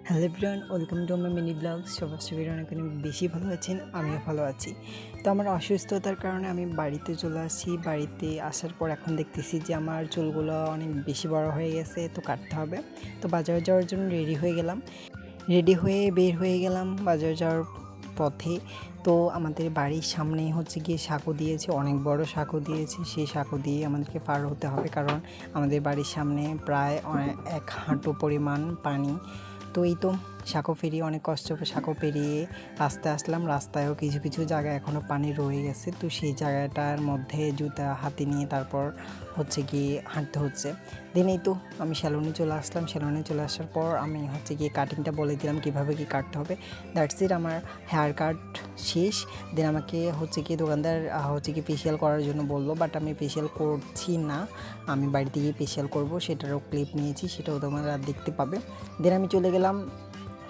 Hello everyone, welcome to my mini blogs. সবার সবাই অনেক অনেক বেশি ভালো আছেন, আমিও ভালো আছি। তো আমার অসুস্থতার কারণে আমি বাড়িতে চলে আসি। বাড়িতে আসার পর এখন দেখতেছি যে আমার চুলগুলো অনেক বেশি বড় হয়ে গেছে, তো কাটতে হবে। তো বাজারে যাওয়ার জন্য রেডি হয়ে গেলাম। রেডি হয়ে বের হয়ে গেলাম বাজারে যাওয়ার পথে। তো আমাদের বাড়ির সামনেই হচ্ছে গিয়ে সাঁকো দিয়েছে, অনেক বড় সাঁকো দিয়েছে। সেই সাঁকো দিয়ে আমাদেরকে পার হতে হবে, কারণ আমাদের বাড়ির সামনে প্রায় 1 হাঁটু পরিমাণ পানি। তো এই তো সাঁকো পেরিয়ে অনেক কষ্ট করে সাঁকো পেরিয়ে রাস্তায় আসলাম। রাস্তায়ও কিছু কিছু জায়গায় এখনও পানি রয়ে গেছে, তো সেই জায়গাটার মধ্যে জুতা হাতে নিয়ে তারপর হচ্ছে গিয়ে হাঁটতে হচ্ছে। দেন এই তো আমি সেলুনে চলে আসলাম। সেলুনে চলে আসার পর আমি হচ্ছে গিয়ে কাটিংটা বলে দিলাম কীভাবে কী কাটতে হবে। দ্যাটস ইট, আমার হেয়ার কাট শেষ। দেন আমাকে হচ্ছে গিয়ে দোকানদার হচ্ছে গিয়ে ফেশিয়াল করার জন্য বললো, বাট আমি ফেশিয়াল করছি না, আমি বাড়িতে গিয়ে ফেশিয়াল করবো। সেটারও ক্লিপ নিয়েছি, সেটাও তোমরা দেখতে পাবে। দেন আমি চলে গেলাম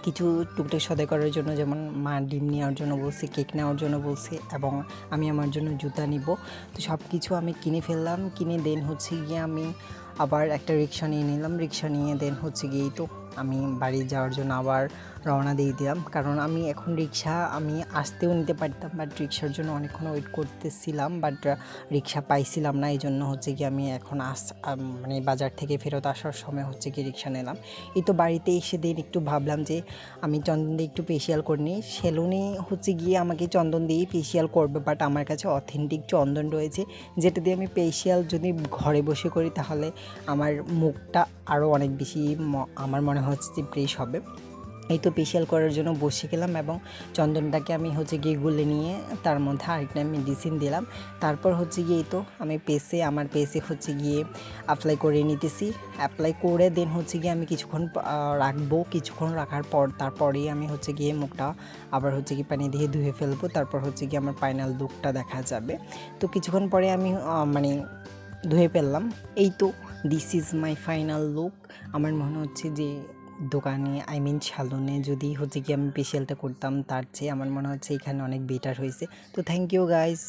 কিছু টুকটাক সদাই করার জন্য, যেমন মা ডিম নেওয়ার জন্য বলছে, কেক নেওয়ার জন্য বলছে, এবং আমি আমার জন্য জুতা নিব। তো সব কিছু আমি কিনে ফেললাম। কিনে দেন হচ্ছে গিয়ে আমি আবার একটা রিক্সা নিয়ে নিলাম। রিক্সা নিয়ে দেন হচ্ছে গিয়েই তো আমি বাড়ি যাওয়ার জন্য আবার রওনা দিয়ে দিলাম, কারণ আমি এখন রিক্সা আমি আসতেও নিতে পারতাম, বাট রিক্সার জন্য অনেকক্ষণ ওয়েট করতেছিলাম, বাট রিক্সা পাইছিলাম না। এই জন্য হচ্ছে কি আমি এখন মানে বাজার থেকে ফেরত আসার সময় হচ্ছে কি রিক্সা নিলাম। এই তো বাড়িতে এসে দিন একটু ভাবলাম যে আমি চন্দন দিয়ে একটু ফেশিয়াল করে নিই। সেলুনে হচ্ছে গিয়ে আমাকে চন্দন দিয়েই ফেশিয়াল করবে, বাট আমার কাছে অথেন্টিক চন্দন রয়েছে, যেটা দিয়ে আমি ফেশিয়াল যদি ঘরে বসে করি তাহলে আমার মুখটা আরও অনেক বেশি আমার মনে হচ্ছে যে ফ্রেশ হবে। এই তো ফেশিয়াল করার জন্য বসে গেলাম, এবং চন্দনটাকে আমি হচ্ছে গিয়ে গুলে নিয়ে তার মধ্যে আরেকটা মেডিসিন দিলাম। তারপর হচ্ছে গিয়ে এই তো আমি আমার পেসে হচ্ছে গিয়ে অ্যাপ্লাই করে নিতেছি। অ্যাপ্লাই করে দেন হচ্ছে গিয়ে আমি কিছুক্ষণ রাখবো। কিছুক্ষণ রাখার পর তারপরেই আমি হচ্ছে গিয়ে মুখটা আবার হচ্ছে গিয়ে পানি দিয়ে ধুয়ে ফেলবো। তারপর হচ্ছে গিয়ে আমার ফাইনাল লুকটা দেখা যাবে। তো কিছুক্ষণ পরে আমি মানে ধুয়ে ফেললাম। এই তো this is my final look. আমার মনে হচ্ছে যে দোকানে সেলুনে যদি হচ্ছে কি আমি ফেশিয়ালটা করতাম, তার চেয়ে আমার মনে হচ্ছে এখানে অনেক বেটার হয়েছে। তো থ্যাংক ইউ গাইস।